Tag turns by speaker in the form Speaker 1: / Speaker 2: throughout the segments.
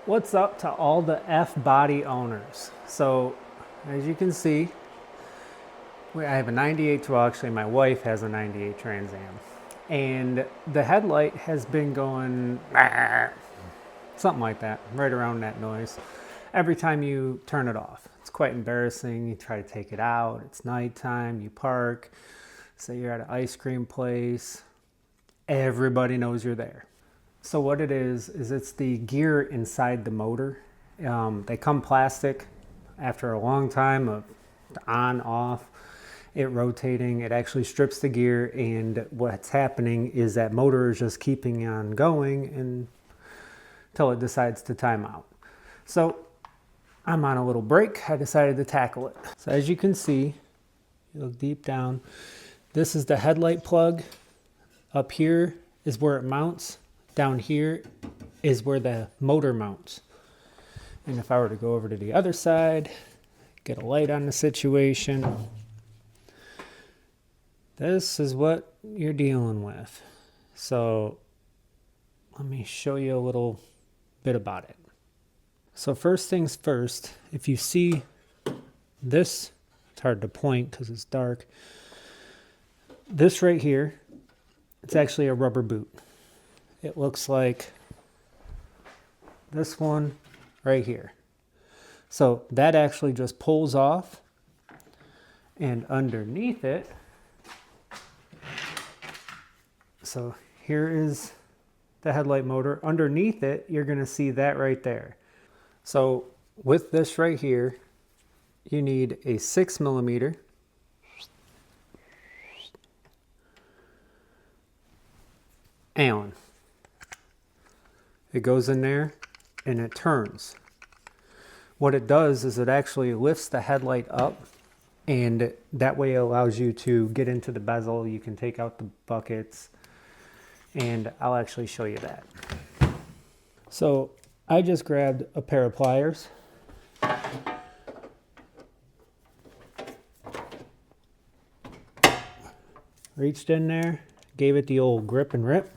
Speaker 1: What's up to all the F-body owners? So, as you can see, I have a 98, well actually my wife has a 98 Trans Am. And the headlight has been going, something like that, right around that noise, every time you turn it off. It's quite embarrassing. You try to take it out, it's nighttime, you park, say you're at an ice cream place, everybody knows you're there. So what it is it's the gear inside the motor. They come plastic. After a long time of on, off, it rotating, it actually strips the gear, and what's happening is that motor is just keeping on going until it decides to time out. So I'm on a little break. I decided to tackle it. So as you can see, you look deep down, this is the headlight plug. Up here is where it mounts. Down here is where the motor mounts. And if I were to go over to the other side, get a light on the situation, this is what you're dealing with. So let me show you a little bit about it. So first things first, if you see this, it's hard to point because it's dark. This right here, it's actually a rubber boot. It looks like this one right here. So that actually just pulls off, and underneath it, so here is the headlight motor. Underneath it, you're going to see that right there. So with this right here, you need a 6mm Allen. It goes in there and it turns. What it does is it actually lifts the headlight up, and that way it allows you to get into the bezel. You can take out the buckets, and I'll actually show you that. So I just grabbed a pair of pliers. Reached in there, gave it the old grip and rip.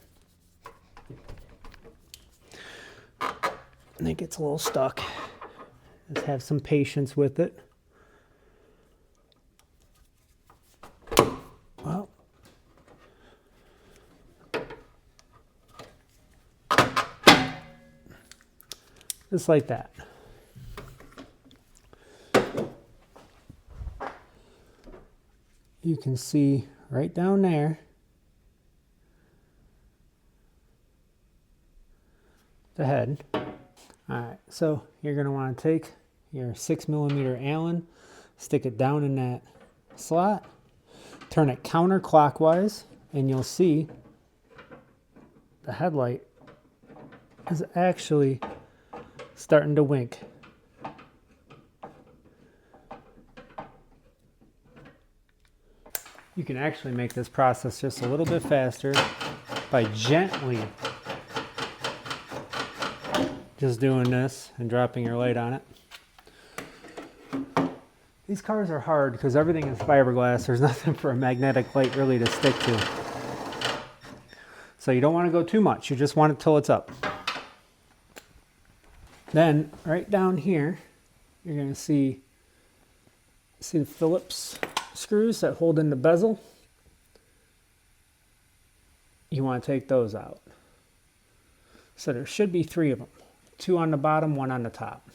Speaker 1: And it gets a little stuck. Just have some patience with it. Well, just like that. You can see right down there the head. Alright, so you're going to want to take your 6mm Allen, stick it down in that slot, turn it counterclockwise, and you'll see the headlight is actually starting to wink. You can actually make this process just a little bit faster by gently just doing this and dropping your light on it. These cars are hard because everything is fiberglass. There's nothing for a magnetic light really to stick to. So you don't want to go too much. You just want it till it's up. Then right down here, you're going to see the Phillips screws that hold in the bezel. You want to take those out. So there should be 3 of them. 2 on the bottom, 1 on the top.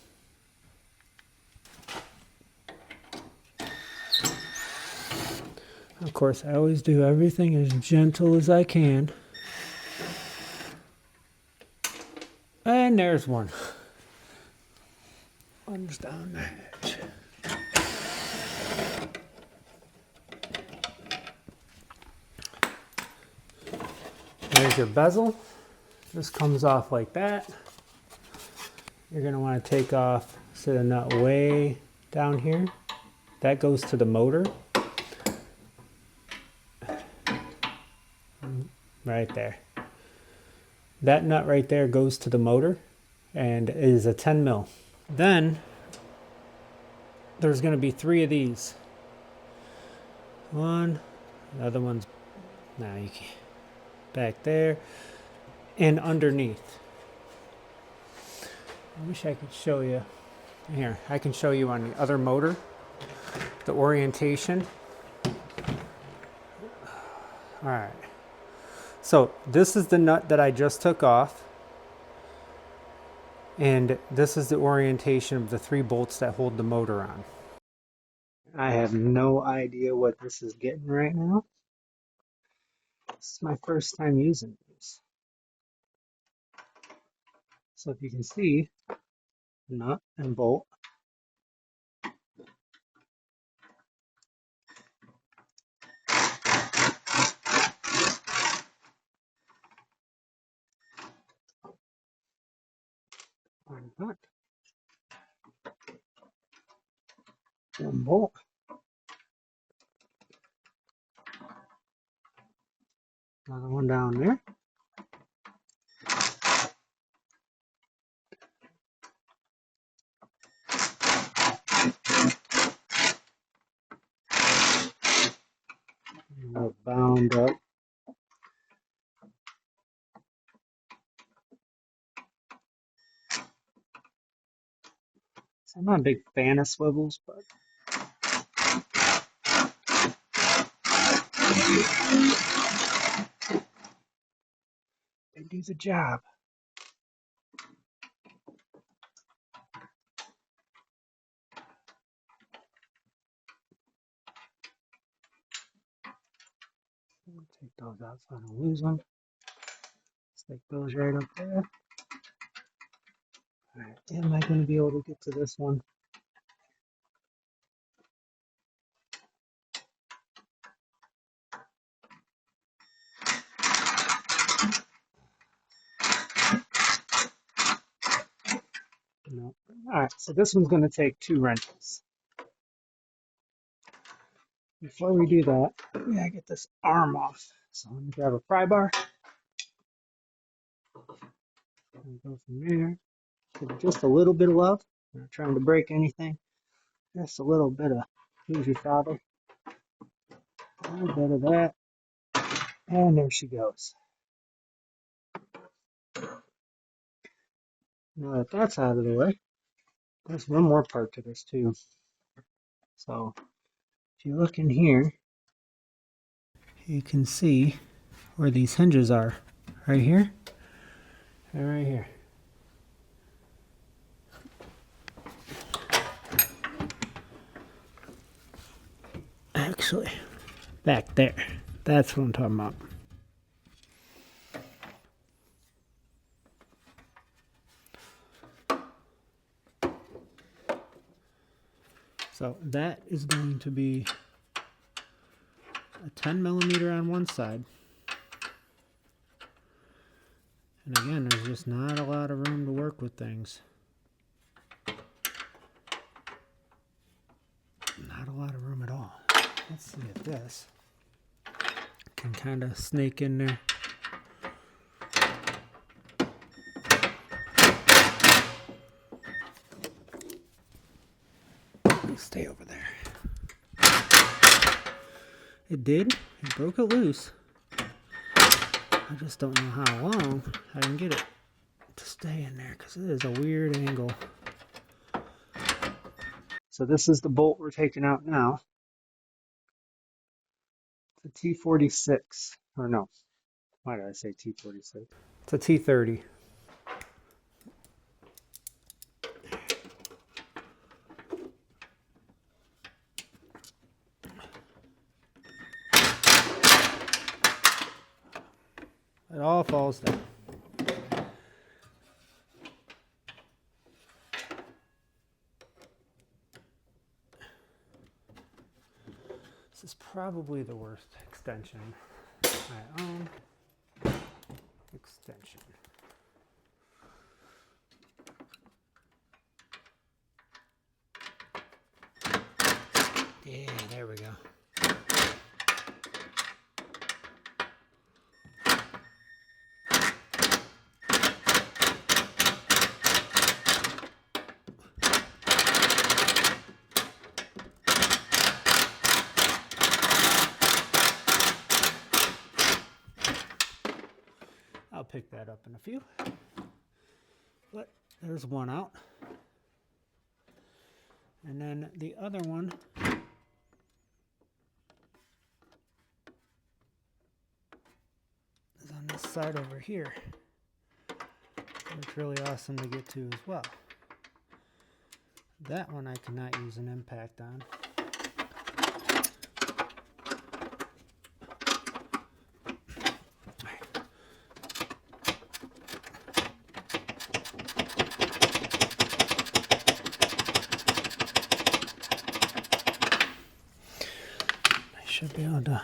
Speaker 1: Of course, I always do everything as gentle as I can. And there's one. One's down the hatch. There's your bezel. This comes off like that. You're going to want to take off the nut way down here. That goes to the motor. Right there. That nut right there goes to the motor and is a 10 mil. Then there's going to be 3 of these. One, the other one's, nah, you can't. Back there and underneath. I wish I could show you. Here, I can show you on the other motor, the orientation. All right. So this is the nut that I just took off. And this is the orientation of the 3 bolts that hold the motor on. I have no idea what this is getting right now. This is my first time using these. So if you can see, nut and bolt. One nut. One bolt. Another one down there. And we're bound up. So I'm not a big fan of swivels, but they do the job. Take those out so I don't lose them. Stick those right up there. Alright, am I going to be able to get to this one? No. Alright, so this one's going to take 2 wrenches. Before we do that, we gotta get this arm off. So I'm gonna grab a pry bar. And go from there. Give it just a little bit of love. I'm not trying to break anything. Just a little bit of who's your father. A little bit of that. And there she goes. Now that that's out of the way, there's one more part to this too. So if you look in here, you can see where these hinges are. Right here and right here. Actually, back there. That's what I'm talking about. So that is going to be a 10 millimeter on one side. And again, there's just not a lot of room to work with things. Not a lot of room at all. Let's see if this can kind of snake in there. Stay over there. It did. It broke it loose. I just don't know how long I can get it to stay in there because it is a weird angle. So this is the bolt we're taking out now. It's a T46. Or no. Why did I say T46? It's a T30. It all falls down. This is probably the worst extension I own. Extension. Yeah, there we go. I'll pick that up in a few. But there's one out. And then the other one is on this side over here. It's really awesome to get to as well. That one I cannot use an impact on. I should be able to...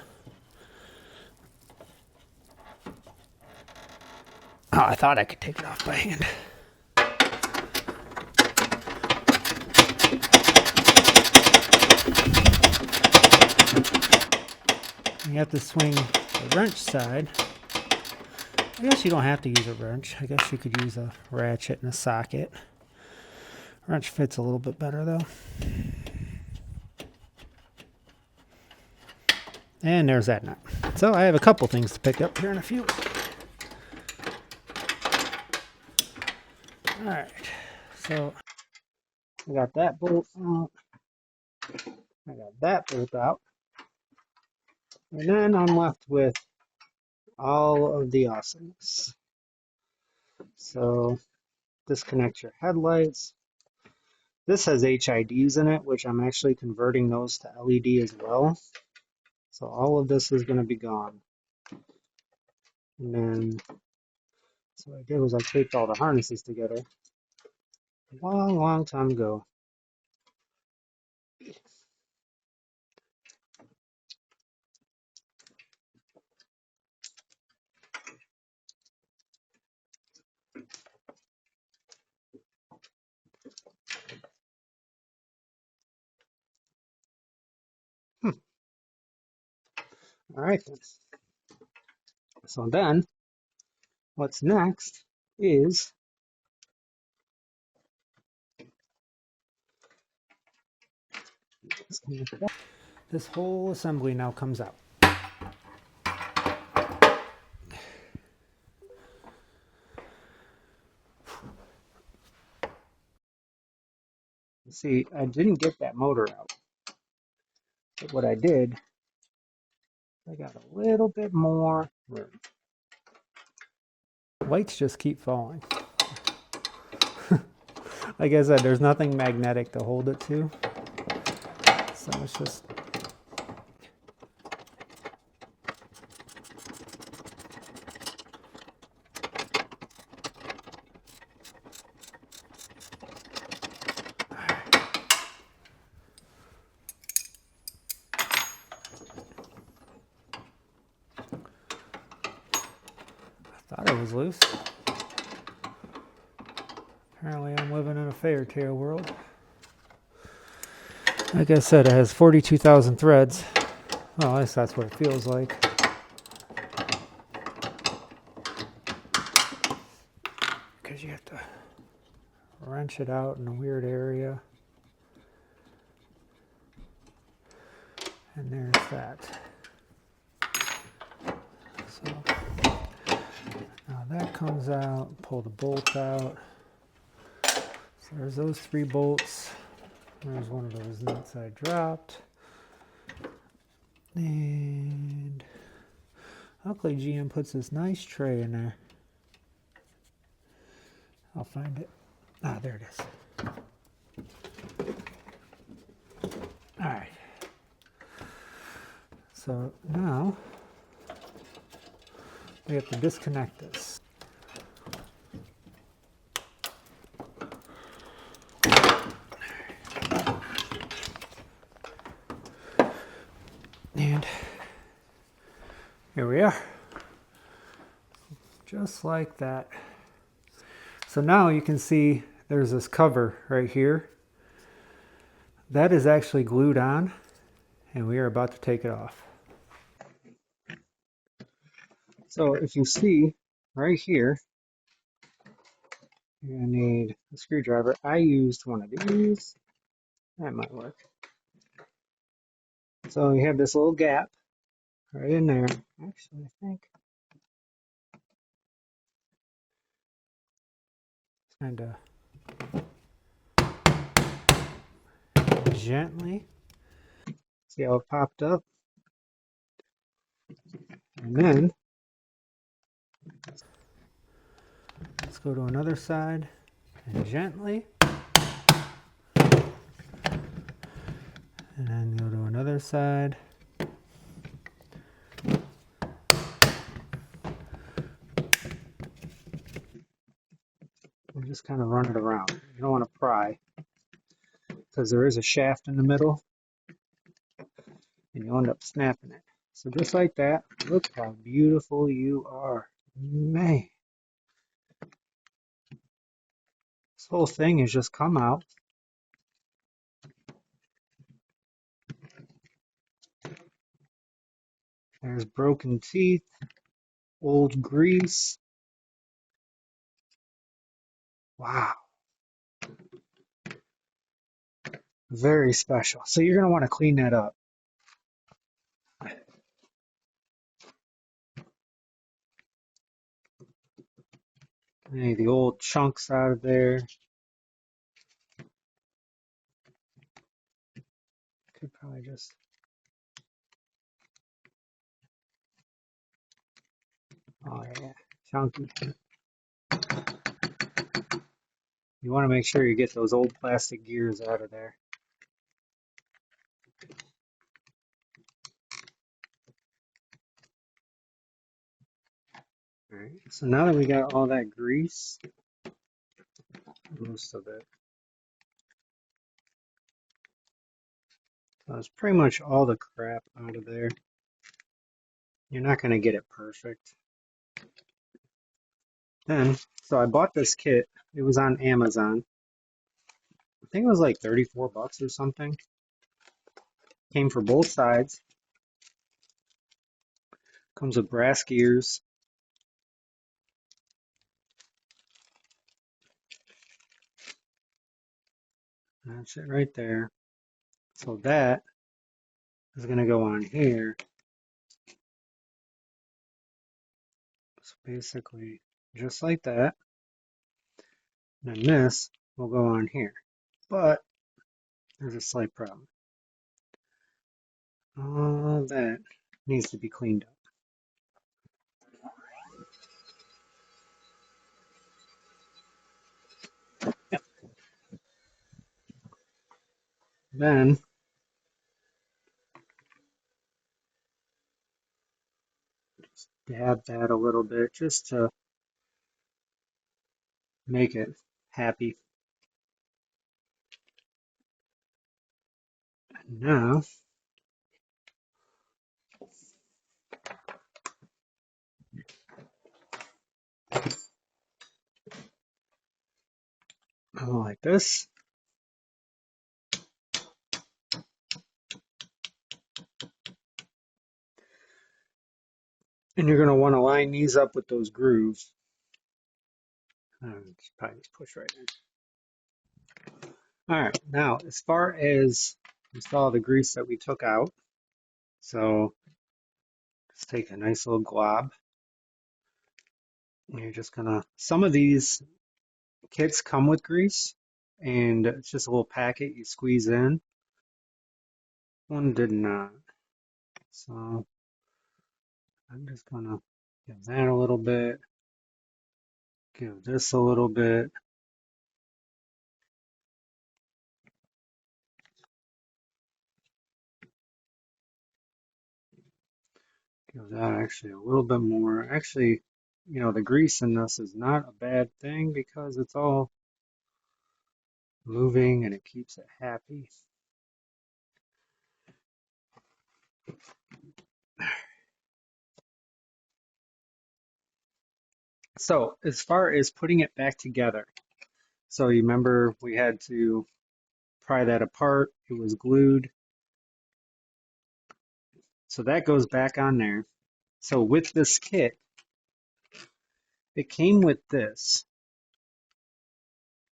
Speaker 1: Oh, I thought I could take it off by hand. You have to swing the wrench side. I guess you don't have to use a wrench. I guess you could use a ratchet and a socket. Wrench fits a little bit better though. And there's that nut. So I have a couple things to pick up here in a few. Alright, so I got that bolt out. I got that bolt out. And then I'm left with all of the awesomeness. So disconnect your headlights. This has HIDs in it, which I'm actually converting those to LED as well. So all of this is going to be gone. And then, so what I did was I taped all the harnesses together a long, long time ago. All right then. So then, what's next is this whole assembly now comes out. See, I didn't get that motor out. But what I did, I got a little bit more room. Lights just keep falling. Like I said, there's nothing magnetic to hold it to. So it's just... Thought it was loose. Apparently I'm living in a fairy tale world. Like I said, it has 42,000 threads. Well, at least that's what it feels like. Because you have to wrench it out in a weird area. And there's that. So now that comes out, pull the bolt out. So there's those 3 bolts. There's one of those nuts I dropped. And luckily GM puts this nice tray in there. I'll find it. Ah, there it is. All right. So now we have to disconnect this. And here we are. Just like that. So now you can see there's this cover right here. That is actually glued on, and we are about to take it off. So if you see right here, you're gonna need a screwdriver. I used one of these. That might work. So you have this little gap right in there. Actually, I think kind of Gently. See how it popped up? And then let's go to another side and gently. And then go to another side. And just kind of run it around. You don't want to pry because there is a shaft in the middle and you'll end up snapping it. So just like that, look how beautiful you are. Man, this whole thing has just come out. There's broken teeth, old grease. Wow, very special. So you're going to want to clean that up. Hey, the old chunks out of there. Could probably just... Oh yeah, chunky. You want to make sure you get those old plastic gears out of there. Alright, so now that we got all that grease, most of it, so it's pretty much all the crap out of there. You're not going to get it perfect. Then, so I bought this kit. It was on Amazon. I think it was like 34 bucks or something. Came for both sides. Comes with brass gears. That's it right there. So that is going to go on here. So basically, just like that. And then this will go on here. But there's a slight problem. All that needs to be cleaned up. Yep. Then dab that a little bit just to make it happy. And now I go like this. And you're going to want to line these up with those grooves. Probably just push right in. All right, now as far as you saw the grease that we took out, so just take a nice little glob. And you're just gonna, some of these kits come with grease, and it's just a little packet you squeeze in. One did not. So I'm just gonna give that a little bit, give this a little bit. Give that actually a little bit more. Actually, you know, the grease in this is not a bad thing because it's all moving and it keeps it happy. So as far as putting it back together, so you remember we had to pry that apart. It was glued. So that goes back on there. So with this kit, it came with this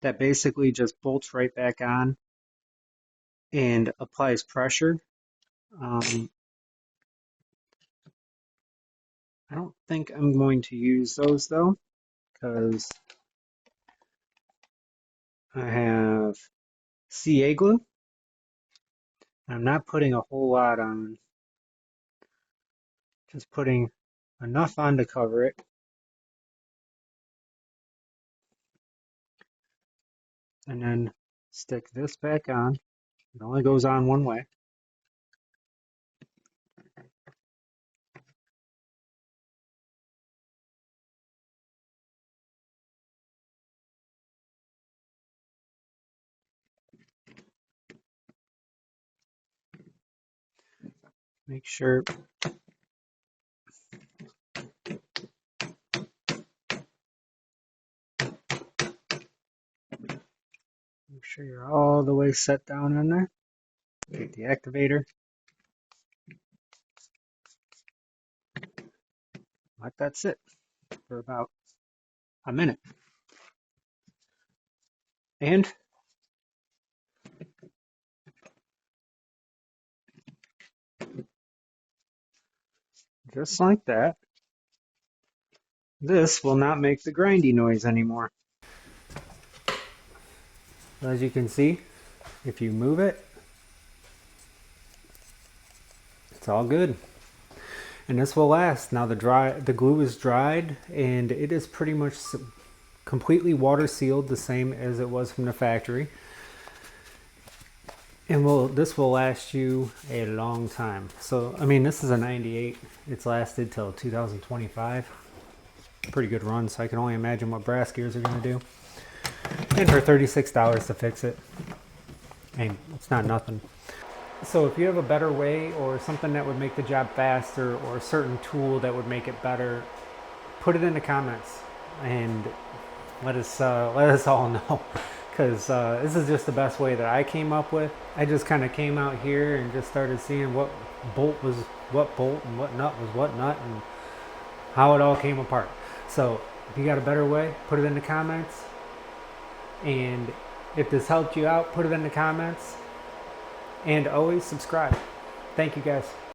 Speaker 1: that basically just bolts right back on and applies pressure. I don't think I'm going to use those though, because I have CA glue. I'm not putting a whole lot on, just putting enough on to cover it. And then stick this back on. It only goes on one way. Make sure you're all the way set down in there. Take the activator. Let that sit for about a minute. And just like that, this will not make the grindy noise anymore. As you can see, if you move it, it's all good. And this will last. Now the glue is dried and it is pretty much completely water sealed, the same as it was from the factory. And this will last you a long time. So, I mean, this is a 98. It's lasted till 2025. Pretty good run, so I can only imagine what brass gears are going to do. And for $36 to fix it, and it's not nothing. So if you have a better way or something that would make the job faster or a certain tool that would make it better, put it in the comments and let us all know. Because this is just the best way that I came up with. I just kind of came out here and just started seeing what bolt was what bolt and what nut was what nut and how it all came apart. So if you got a better way, put it in the comments. And if this helped you out, put it in the comments. And always subscribe. Thank you guys.